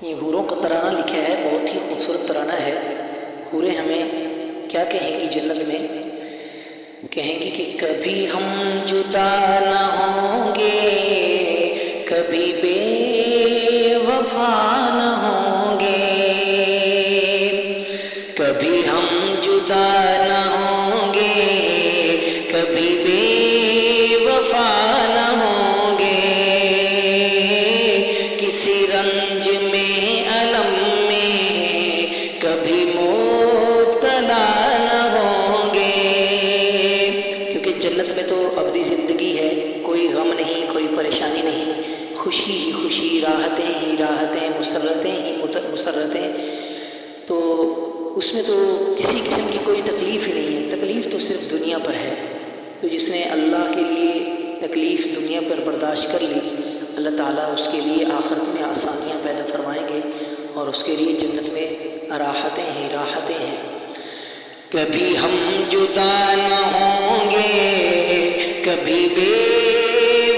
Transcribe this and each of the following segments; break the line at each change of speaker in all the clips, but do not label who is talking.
یہ حوروں کا ترانہ لکھا ہے، بہت ہی خوبصورت ترانہ ہے۔ حوریں ہمیں کیا کہیں گی جنت میں؟ کہیں گی کہ کبھی ہم جدا نہ ہوں گے، کبھی بے وفا نہ ہوں گے، کبھی ہم جدا نہ ہوں گے، کبھی بے وفا نہ ہوں گے، کسی رنج میں الم میں کبھی مبتلا نہ ہوں گے، کیونکہ جنت میں تو ابدی زندگی ہے، کوئی غم نہیں، کوئی پریشانی نہیں، خوشی ہی خوشی، راحتیں ہی راحتیں، مسرتیں ہی مسرتیں، تو اس میں تو کسی قسم کی کوئی تکلیف ہی نہیں ہے۔ تکلیف تو صرف دنیا پر ہے، تو جس نے اللہ کے لیے تکلیف دنیا پر برداشت کر لی، اللہ تعالیٰ اس کے لیے آخرت میں آسانیاں پیدا فرمائیں گے اور اس کے لیے جنت میں راحتیں ہی راحتیں ہیں۔ کبھی ہم جدا نہ ہوں گے، کبھی بے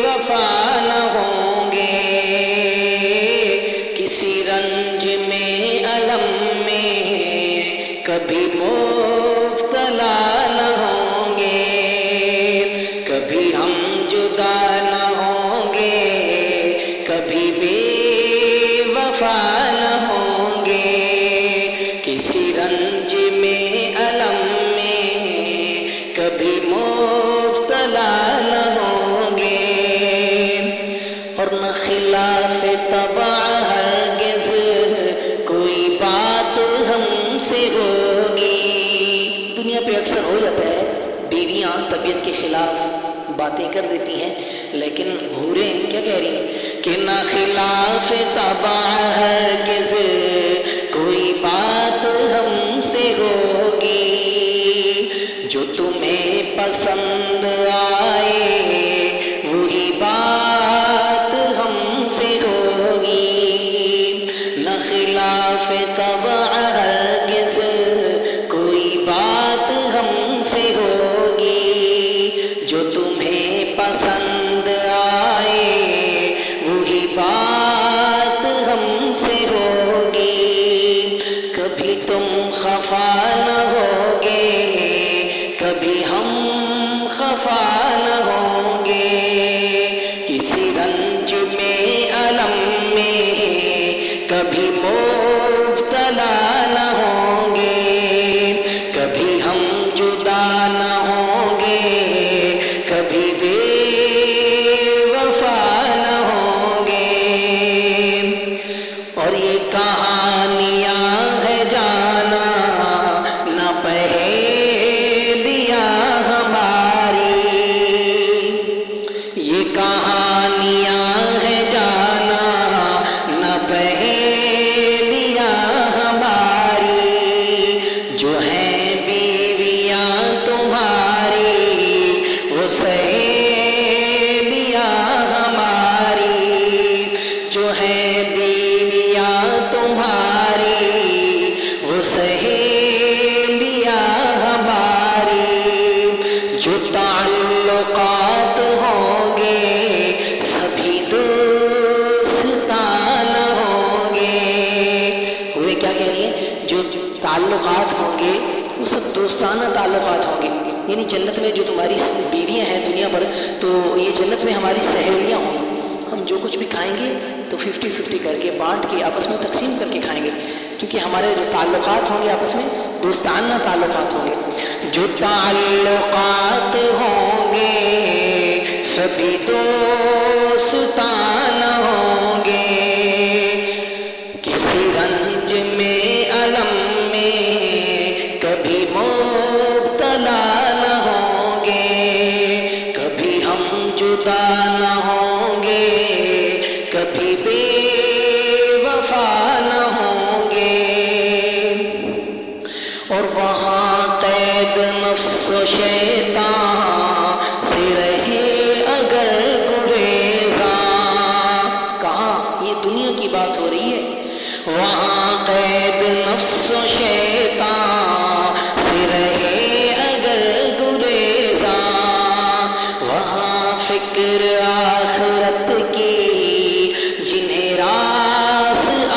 وفا نہ ہوں گے، کسی رنج میں الم میں کبھی مبتلا نہ ہوں گے، کبھی ہم جدا نہ ہوں گے، کبھی بے وفا نہ ہوں گے، کسی رنج میں الم میں کبھی مبتلا نہ ہوں گے، اور نہ خلاف طبع ہرگز کوئی بات ہم سے ہوگی۔ دنیا پہ اکثر ہو جاتا ہے، بیویاں طبیعت کے خلاف باتیں کر دیتی ہیں، لیکن حوریں کیا کہہ رہی ہیں کہ نہ خلاف طبع ہرگز کوئی بات ہم سے ہوگی، جو تمہیں پسند آئے وہی بات ہم سے ہوگی، نہ خلاف طبع ہرگز کوئی بات ہم سے ہوگی، جو تمہیں پسند آئے وہی بات ہم سے ہوگی، کبھی تم خفا نہ ہوگے، کبھی ہم خفا نہ ہوں گے، کسی رنج میں الم میں کبھی مبتلا نہ ہوں گے، کبھی ہم جدا نہ ہوں گے، کبھی بے وفا نہ ہوں گے، اور یہ کہانیاں ہے جانا نہ پہیلیاں ہماری، یہ کہانیاں ہے جانا نہ پہیلیاں ہماری، جو ہیں بیویاں تمہاری وہ سہیلیاں ہماری، جو ہیں بیویاں تمہاری وہ سہیلیاں ہماری، جو تعلقات ہوں گے سبھی دوستان ہوں گے۔ وہ کیا کہہ رہی ہے؟ جو تعلقات ہوں گے وہ سب دوستانہ تعلقات ہوں گے، یعنی جنت میں جو تمہاری بیویاں ہیں دنیا پر، تو یہ جنت میں ہماری سہیلیاں ہوں گی، ہم جو کچھ بھی کھائیں گے تو 50-50 کر کے بانٹ کے آپس میں تقسیم کر کے کھائیں گے، کیونکہ ہمارے جو تعلقات ہوں گے آپس میں دوستانہ تعلقات ہوں گے، جو تعلقات ہوں گے سبھی دوستانہ ہوں گے، کسی رنج میں الم میں کبھی مبتلا نہ ہوں گے، کبھی ہم جدا نہ ہوں گے، کبھی بے وفا نہ ہوں گے، اور وہاں قید نفس و شیطان سے رہے اگر گریزاں، کہاں یہ دنیا کی بات ہو رہی ہے، وہاں قید نفس و شیطان سے رہے اگر گریزاں، وہاں فکر آخرت کی جنہیں راس آ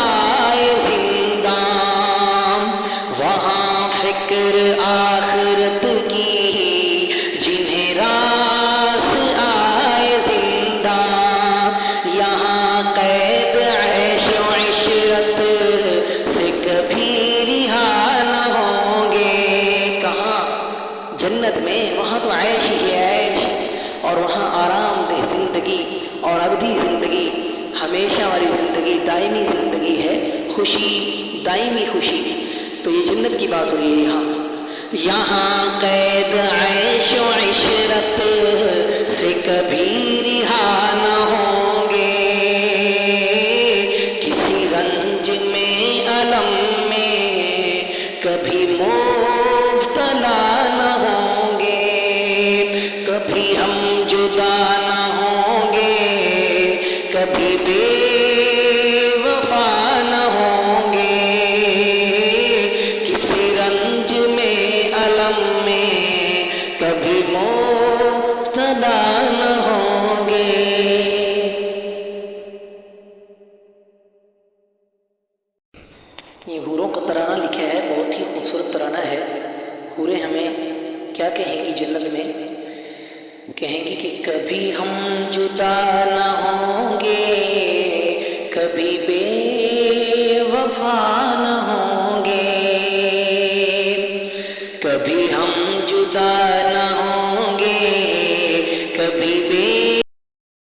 خوشی دائمی خوشی. تو یہ جنت کی بات ہوئی ہے یہاں. یہاں قید عیش و عشرت سے کبھی رہا نہ ہوں گے، کسی رنج میں الم میں کبھی مبتلا نہ ہوں گے، کبھی ہم جدا نہ ہوں گے، کبھی بے وفا نہ ہوں گے، کسی رنج میں الم میں کبھی مبتلا نہ ہوں گے. یہ حوروں کا ترانہ لکھا ہے، بہت ہی خوبصورت ترانہ ہے. حوریں ہمیں کیا کہیں گی جنت میں؟ کہیں گی کہ کبھی ہم جدا نہ ہوں گے، کبھی بے